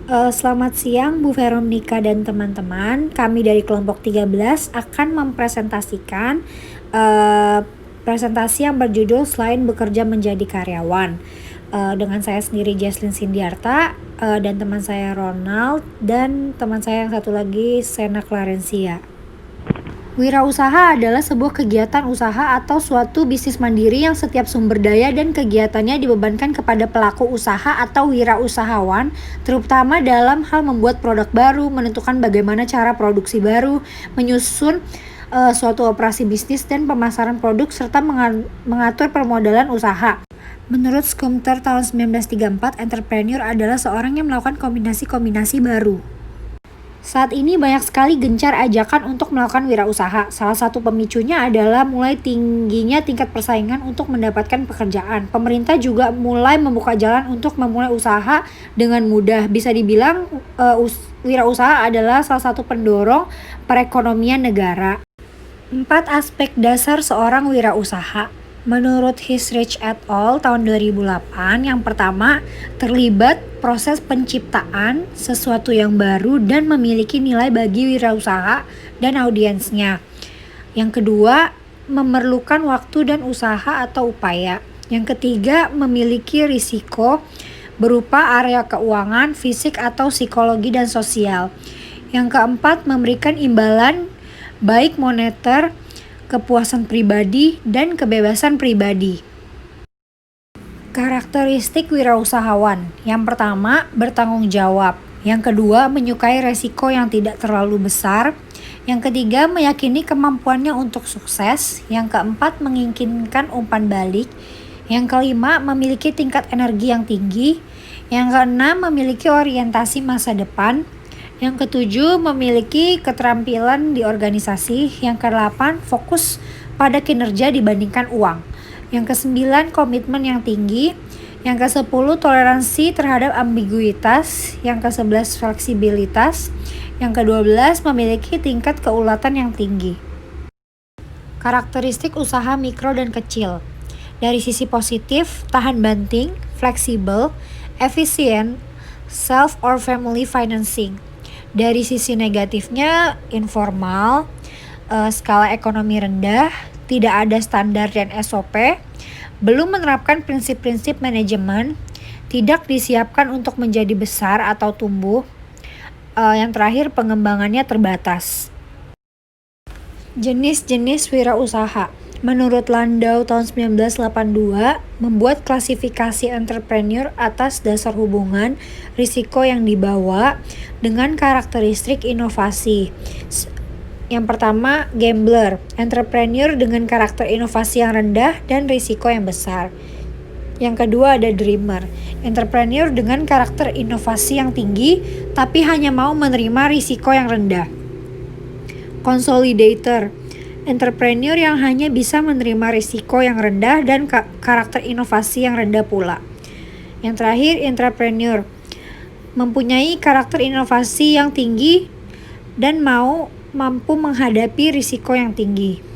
Selamat siang Bu Veronica dan teman-teman. Kami dari kelompok 13 akan mempresentasikan eh, presentasi yang berjudul Selain Bekerja Menjadi Karyawan. Dengan saya sendiri Jesslyn Sindiarta dan teman saya Ronald dan teman saya yang satu lagi Sena Clarencia. Wirausaha adalah sebuah kegiatan usaha atau suatu bisnis mandiri yang setiap sumber daya dan kegiatannya dibebankan kepada pelaku usaha atau wirausahawan, terutama dalam hal membuat produk baru, menentukan bagaimana cara produksi baru, menyusun suatu operasi bisnis dan pemasaran produk, serta mengatur permodalan usaha. Menurut Skumter tahun 1934, entrepreneur adalah seorang yang melakukan kombinasi-kombinasi baru. Saat ini banyak sekali gencar ajakan untuk melakukan wirausaha. Salah satu pemicunya adalah mulai tingginya tingkat persaingan untuk mendapatkan pekerjaan. Pemerintah juga mulai membuka jalan untuk memulai usaha dengan mudah. Bisa dibilang wirausaha adalah salah satu pendorong perekonomian negara. 4 aspek dasar seorang wirausaha. Menurut Hisrich et al. Tahun 2008, yang pertama, terlibat proses penciptaan sesuatu yang baru dan memiliki nilai bagi wirausaha dan audiensnya. Yang kedua, memerlukan waktu dan usaha atau upaya. Yang ketiga, memiliki risiko berupa area keuangan, fisik atau psikologi dan sosial. Yang keempat, memberikan imbalan baik moneter, kepuasan pribadi, dan kebebasan pribadi. Karakteristik wirausahawan. Yang pertama, bertanggung jawab. Yang kedua, menyukai resiko yang tidak terlalu besar. Yang ketiga, meyakini kemampuannya untuk sukses. Yang keempat, menginginkan umpan balik. Yang kelima, memiliki tingkat energi yang tinggi. Yang keenam, memiliki orientasi masa depan. Yang ketujuh, memiliki keterampilan di organisasi. Yang kedelapan, fokus pada kinerja dibandingkan uang. Yang kesembilan, komitmen yang tinggi. Yang kesepuluh, toleransi terhadap ambiguitas. Yang kesebelas, fleksibilitas. Yang kedua belas, memiliki tingkat keulatan yang tinggi. Karakteristik usaha mikro dan kecil. Dari sisi positif, tahan banting, fleksibel, efisien, self or family financing. Dari sisi negatifnya, informal, skala ekonomi rendah, tidak ada standar dan SOP, belum menerapkan prinsip-prinsip manajemen, tidak disiapkan untuk menjadi besar atau tumbuh. Yang terakhir, pengembangannya terbatas. Jenis-jenis wirausaha. Menurut Landau tahun 1982, membuat klasifikasi entrepreneur atas dasar hubungan risiko yang dibawa dengan karakteristik inovasi. Yang pertama, gambler, entrepreneur dengan karakter inovasi yang rendah dan risiko yang besar. Yang kedua ada dreamer, entrepreneur dengan karakter inovasi yang tinggi tapi hanya mau menerima risiko yang rendah. Consolidator, entrepreneur yang hanya bisa menerima risiko yang rendah dan karakter inovasi yang rendah pula. Yang terakhir, entrepreneur, mempunyai karakter inovasi yang tinggi dan mampu menghadapi risiko yang tinggi.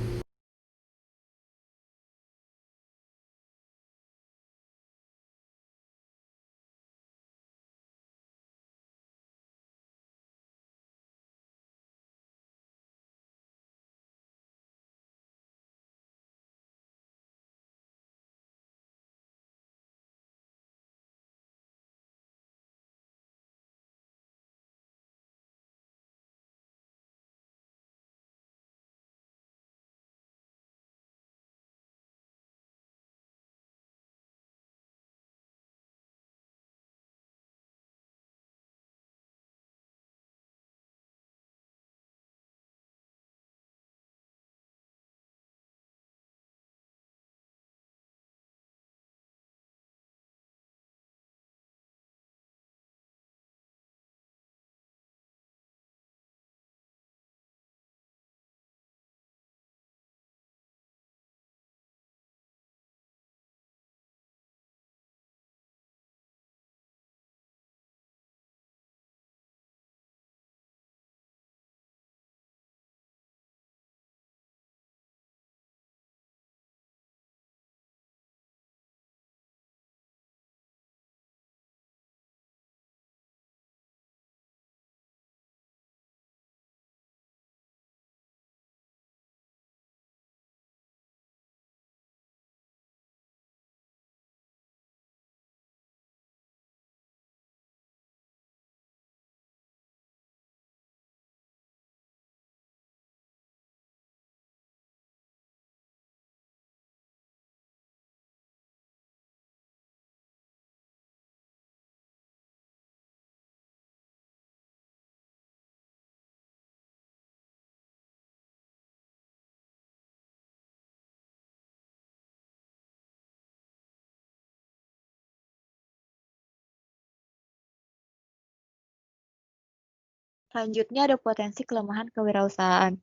Selanjutnya ada potensi kelemahan kewirausahaan.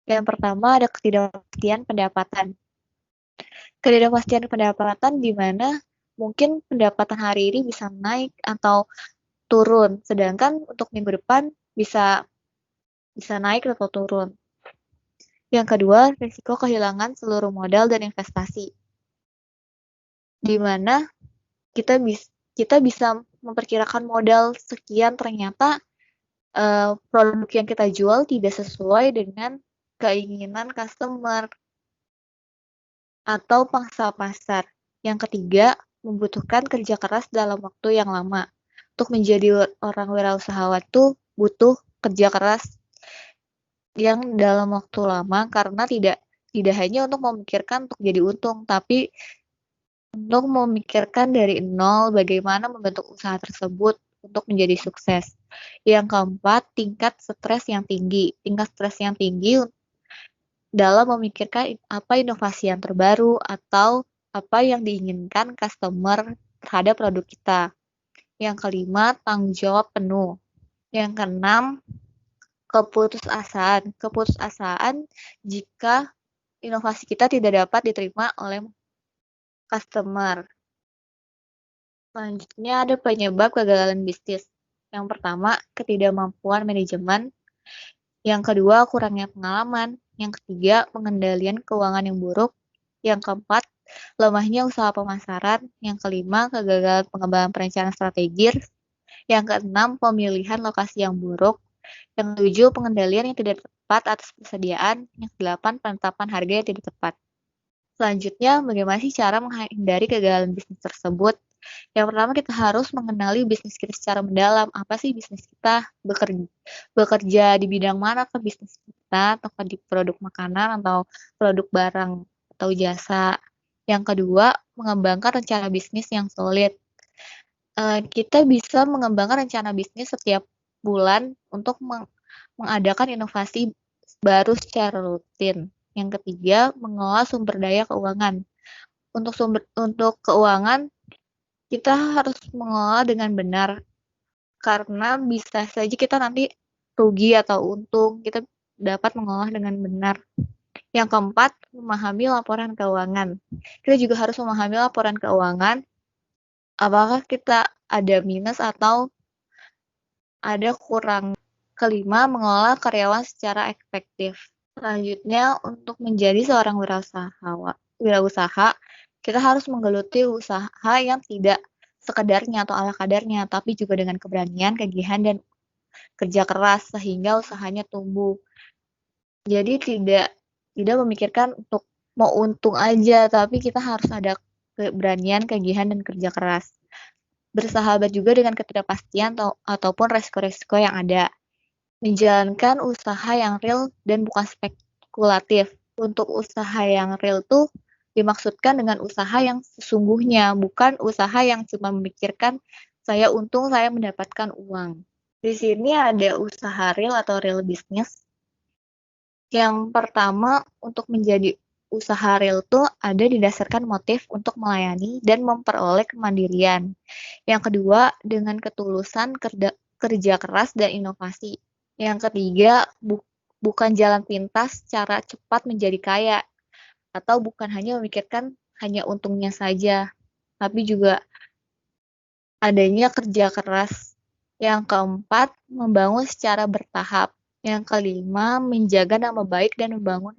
Yang pertama ada ketidakpastian pendapatan. Ketidakpastian pendapatan di mana mungkin pendapatan hari ini bisa naik atau turun, sedangkan untuk minggu depan bisa bisa naik atau turun. Yang kedua, risiko kehilangan seluruh modal dan investasi, di mana kita bisa memperkirakan modal sekian, ternyata produk yang kita jual tidak sesuai dengan keinginan customer atau pangsa pasar. Yang ketiga, membutuhkan kerja keras dalam waktu yang lama. Untuk menjadi orang wirausahawan tuh butuh kerja keras yang dalam waktu lama, karena tidak hanya untuk memikirkan untuk jadi untung, tapi untuk memikirkan dari nol bagaimana membentuk usaha tersebut untuk menjadi sukses. Yang keempat, tingkat stres yang tinggi. Tingkat stres yang tinggi dalam memikirkan apa inovasi yang terbaru atau apa yang diinginkan customer terhadap produk kita. Yang kelima, tanggung jawab penuh. Yang keenam, keputusasaan. Keputusasaan jika inovasi kita tidak dapat diterima oleh customer. Selanjutnya ada penyebab kegagalan bisnis. Yang pertama, ketidakmampuan manajemen. Yang kedua, kurangnya pengalaman. Yang ketiga, pengendalian keuangan yang buruk. Yang keempat, lemahnya usaha pemasaran. Yang kelima, kegagalan pengembangan perencanaan strategis. Yang keenam, pemilihan lokasi yang buruk. Yang ketujuh, pengendalian yang tidak tepat atas persediaan. Yang kedelapan, penetapan harga yang tidak tepat. Selanjutnya, bagaimana sih cara menghindari kegagalan bisnis tersebut? Yang pertama, kita harus mengenali bisnis kita secara mendalam. Apa sih bisnis kita? Bekerja di bidang mana ke bisnis kita? Atau di produk makanan atau produk barang atau jasa? Yang kedua, mengembangkan rencana bisnis yang solid. Kita bisa mengembangkan rencana bisnis setiap bulan untuk mengadakan inovasi baru secara rutin. Yang ketiga, mengelola sumber daya keuangan. Untuk keuangan, kita harus mengelola dengan benar, karena bisa saja kita nanti rugi atau untung. Kita dapat mengelola dengan benar. Yang keempat, memahami laporan keuangan. Kita juga harus memahami laporan keuangan, apakah kita ada minus atau ada kurang. Kelima, mengelola karyawan secara efektif. Selanjutnya, untuk menjadi seorang wirausaha, kita harus menggeluti usaha yang tidak sekedarnya atau ala kadarnya, tapi juga dengan keberanian, kegigihan, dan kerja keras sehingga usahanya tumbuh. Jadi tidak memikirkan untuk mau untung aja, tapi kita harus ada keberanian, kegigihan, dan kerja keras. Bersahabat juga dengan ketidakpastian ataupun resiko-resiko yang ada. Menjalankan usaha yang real dan bukan spekulatif. Untuk usaha yang real tuh dimaksudkan dengan usaha yang sesungguhnya, bukan usaha yang cuma memikirkan saya untung, saya mendapatkan uang. Di sini ada usaha real atau real business. Yang pertama, untuk menjadi usaha real tuh ada didasarkan motif untuk melayani dan memperoleh kemandirian. Yang kedua, dengan ketulusan kerja keras dan inovasi. Yang ketiga, bukan jalan pintas cara cepat menjadi kaya, atau bukan hanya memikirkan hanya untungnya saja, tapi juga adanya kerja keras. Yang keempat, membangun secara bertahap. Yang kelima, menjaga nama baik dan membangun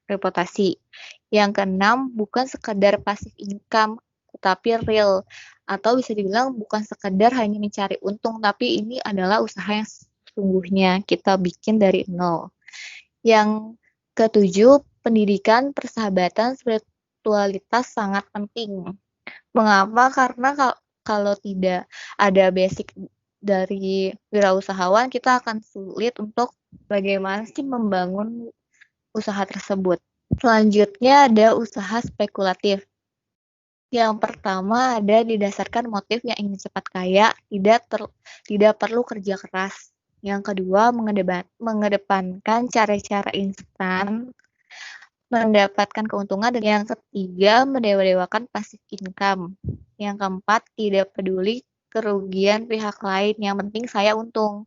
reputasi. Yang keenam, bukan sekedar passive income, tetapi real. Atau bisa dibilang bukan sekedar hanya mencari untung, tapi ini adalah usaha yang sesungguhnya kita bikin dari nol. Yang ketujuh, pendidikan, persahabatan, spiritualitas sangat penting. Mengapa? Karena kalau tidak ada basic dari wirausahawan, kita akan sulit untuk bagaimana sih membangun usaha tersebut. Selanjutnya ada usaha spekulatif. Yang pertama ada didasarkan motif yang ingin cepat kaya, tidak perlu kerja keras. Yang kedua, mengedepankan cara-cara instan mendapatkan keuntungan. Dan yang ketiga, mendewa-dewakan passive income. Yang keempat, tidak peduli kerugian pihak lain, yang penting saya untung.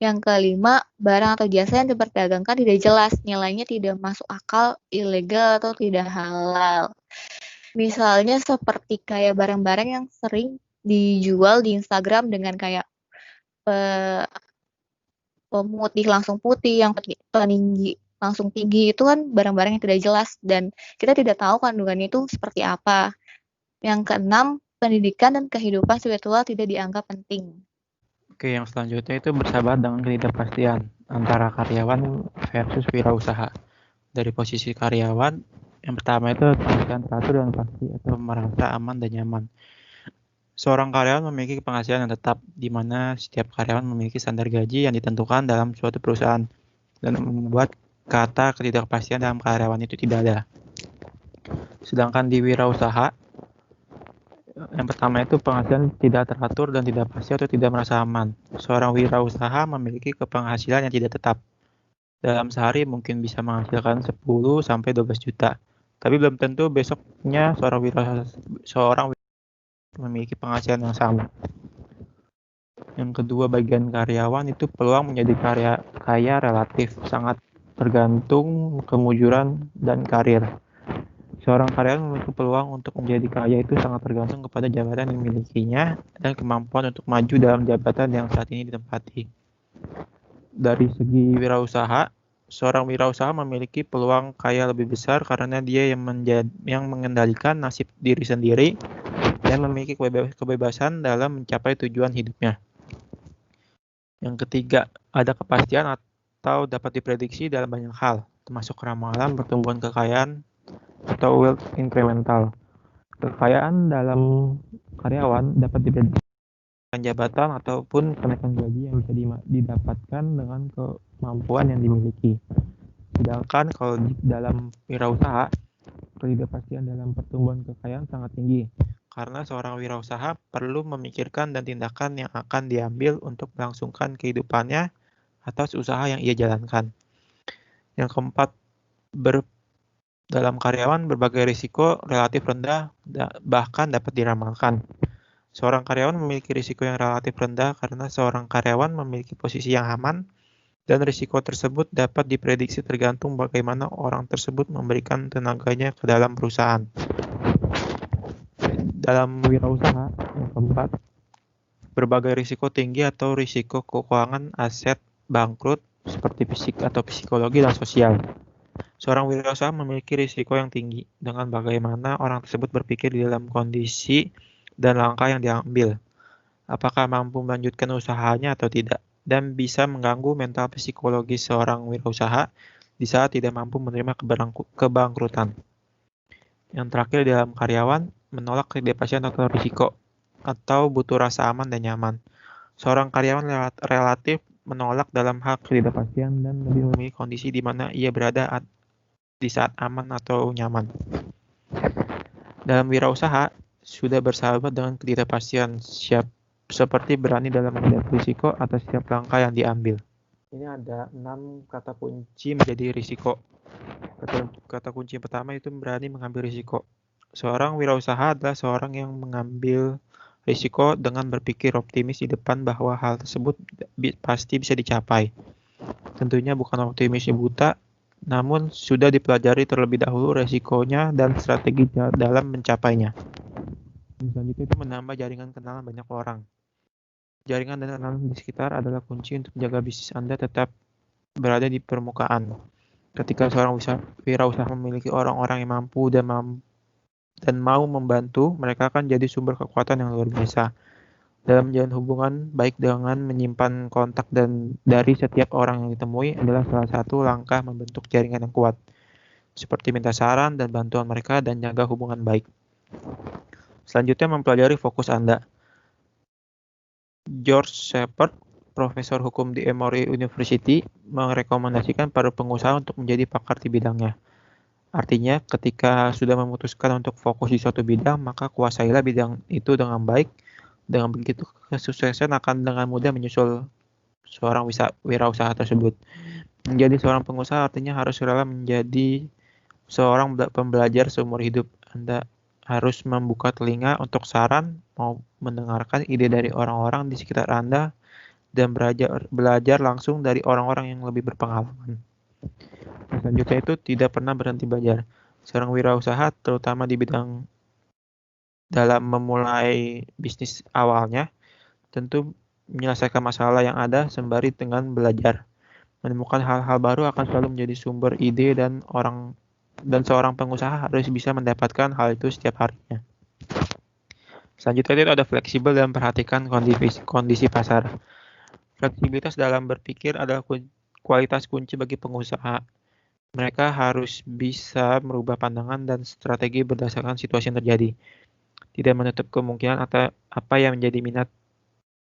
Yang kelima, barang atau jasa yang diperdagangkan tidak jelas, nilainya tidak masuk akal, ilegal, atau tidak halal. Misalnya seperti kayak barang-barang yang sering dijual di Instagram dengan kayak eh, pemutih langsung putih, yang peninggi langsung tinggi, itu kan barang-barang yang tidak jelas dan kita tidak tahu kandungannya itu seperti apa. Yang keenam, pendidikan dan kehidupan spiritual tidak dianggap penting. Oke, yang selanjutnya itu bersahabat dengan ketidakpastian antara karyawan versus wirausaha. Dari posisi karyawan, yang pertama itu penghasilan teratur dan pasti atau merasa aman dan nyaman. Seorang karyawan memiliki penghasilan yang tetap, di mana setiap karyawan memiliki standar gaji yang ditentukan dalam suatu perusahaan, dan membuat kata ketidakpastian dalam karyawan itu tidak ada. Sedangkan di wirausaha, yang pertama itu penghasilan tidak teratur dan tidak pasti atau tidak merasa aman. Seorang wirausaha memiliki penghasilan yang tidak tetap. Dalam sehari mungkin bisa menghasilkan 10 sampai 12 juta. Tapi belum tentu besoknya seorang memiliki penghasilan yang sama. Yang kedua, bagian karyawan itu peluang menjadi kaya relatif sangat tergantung kemujuran dan karir. Seorang karyawan memiliki peluang untuk menjadi kaya itu sangat tergantung kepada jabatan yang dimilikinya dan kemampuan untuk maju dalam jabatan yang saat ini ditempati. Dari segi wirausaha, seorang wirausaha memiliki peluang kaya lebih besar karena dia yang mengendalikan nasib diri sendiri dan memiliki kebebasan dalam mencapai tujuan hidupnya. Yang ketiga, ada kepastian atau dapat diprediksi dalam banyak hal, termasuk ramalan pertumbuhan kekayaan atau wealth incremental. Kekayaan dalam karyawan dapat diprediksi jabatan ataupun kenaikan gaji yang bisa didapatkan dengan kemampuan yang dimiliki. Sedangkan kalau dalam wirausaha, ketidakpastian dalam pertumbuhan kekayaan sangat tinggi karena seorang wirausaha perlu memikirkan dan tindakan yang akan diambil untuk melangsungkan kehidupannya atas usaha yang ia jalankan. Yang keempat, dalam karyawan berbagai risiko relatif rendah bahkan dapat diramalkan. Seorang karyawan memiliki risiko yang relatif rendah karena seorang karyawan memiliki posisi yang aman dan risiko tersebut dapat diprediksi tergantung bagaimana orang tersebut memberikan tenaganya ke dalam perusahaan. Dalam wirausaha, yang keempat, berbagai risiko tinggi atau risiko keuangan aset bangkrut seperti fisik atau psikologi dan sosial. Seorang wirausaha memiliki risiko yang tinggi dengan bagaimana orang tersebut berpikir di dalam kondisi dan langkah yang diambil. Apakah mampu melanjutkan usahanya atau tidak, dan bisa mengganggu mental psikologis seorang wirausaha di saat tidak mampu menerima kebangkrutan. Yang terakhir, dalam karyawan, menolak ketidakpastian atau risiko, atau butuh rasa aman dan nyaman. Seorang karyawan relatif menolak dalam hal ketidakpastian dan lebih memilih kondisi di mana ia berada di saat aman atau nyaman. Dalam wirausaha, sudah bersahabat dengan ketidakpastian, seperti berani dalam menghadapi risiko atas setiap langkah yang diambil. Ini ada 6 kata kunci menjadi risiko. Kata kunci yang pertama itu berani mengambil risiko. Seorang wirausaha adalah seorang yang mengambil risiko dengan berpikir optimis di depan bahwa hal tersebut pasti bisa dicapai. Tentunya bukan optimis buta, namun sudah dipelajari terlebih dahulu risikonya dan strategi dalam mencapainya. Selanjutnya itu menambah jaringan kenalan banyak orang. Jaringan dan kenalan di sekitar adalah kunci untuk menjaga bisnis Anda tetap berada di permukaan. Ketika seorang wirausaha memiliki orang-orang yang mampu dan mau membantu, mereka akan jadi sumber kekuatan yang luar biasa. Dalam menjalin hubungan baik dengan menyimpan kontak dan dari setiap orang yang ditemui adalah salah satu langkah membentuk jaringan yang kuat. Seperti minta saran dan bantuan mereka dan jaga hubungan baik. Selanjutnya mempelajari fokus Anda. George Shepard, profesor hukum di Emory University, merekomendasikan para pengusaha untuk menjadi pakar di bidangnya. Artinya, ketika sudah memutuskan untuk fokus di suatu bidang, maka kuasailah bidang itu dengan baik. Dengan begitu, kesuksesan akan dengan mudah menyusul seorang wirausaha tersebut. Menjadi seorang pengusaha artinya harus rela menjadi seorang pembelajar seumur hidup. Anda harus membuka telinga untuk saran, mau mendengarkan ide dari orang-orang di sekitar Anda, dan belajar langsung dari orang-orang yang lebih berpengalaman. Selanjutnya itu tidak pernah berhenti belajar. Seorang wirausaha, terutama di bidang dalam memulai bisnis awalnya, tentu menyelesaikan masalah yang ada sembari dengan belajar. Menemukan hal-hal baru akan selalu menjadi sumber ide dan seorang pengusaha harus bisa mendapatkan hal itu setiap harinya. Selanjutnya itu ada fleksibel dan perhatikan kondisi pasar. Fleksibilitas dalam berpikir adalah kualitas kunci bagi pengusaha. Mereka harus bisa merubah pandangan dan strategi berdasarkan situasi yang terjadi. Tidak menutup kemungkinan atau apa yang menjadi minat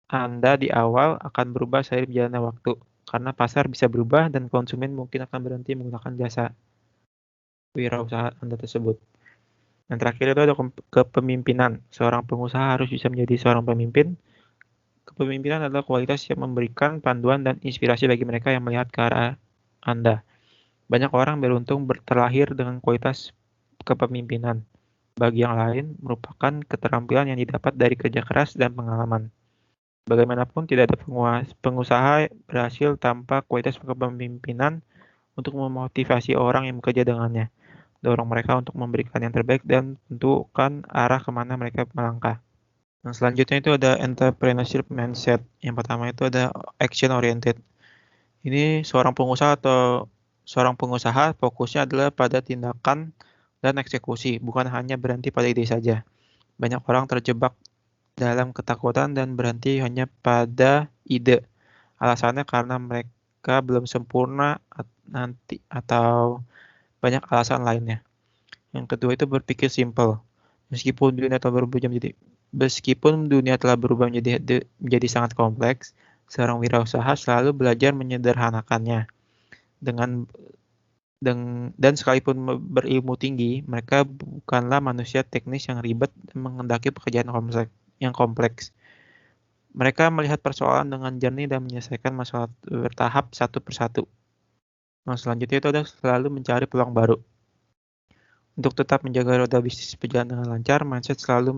Anda di awal akan berubah seiring berjalannya waktu, karena pasar bisa berubah dan konsumen mungkin akan berhenti menggunakan jasa wirausaha Anda tersebut. Yang terakhir itu ada kepemimpinan. Seorang pengusaha harus bisa menjadi seorang pemimpin. Kepemimpinan adalah kualitas yang memberikan panduan dan inspirasi bagi mereka yang melihat ke arah Anda. Banyak orang beruntung terlahir dengan kualitas kepemimpinan. Bagi yang lain, merupakan keterampilan yang didapat dari kerja keras dan pengalaman. Bagaimanapun, tidak ada pengusaha berhasil tanpa kualitas kepemimpinan untuk memotivasi orang yang bekerja dengannya, dorong mereka untuk memberikan yang terbaik dan tentukan arah kemana mereka melangkah. Nah, selanjutnya itu ada entrepreneurship mindset. Yang pertama itu ada action oriented. Ini seorang pengusaha fokusnya adalah pada tindakan dan eksekusi, bukan hanya berhenti pada ide saja. Banyak orang terjebak dalam ketakutan dan berhenti hanya pada ide. Alasannya karena mereka belum sempurna nanti atau banyak alasan lainnya. Yang kedua itu berpikir simple. Meskipun dunia telah berubah menjadi sangat kompleks, seorang wirausaha selalu belajar menyederhanakannya. Dan sekalipun berilmu tinggi, mereka bukanlah manusia teknis yang ribet dan mengendaki pekerjaan yang kompleks. Mereka melihat persoalan dengan jernih dan menyelesaikan masalah bertahap satu persatu. Nah, selanjutnya itu adalah selalu mencari peluang baru. Untuk tetap menjaga roda bisnis berjalan dengan lancar, mindset selalu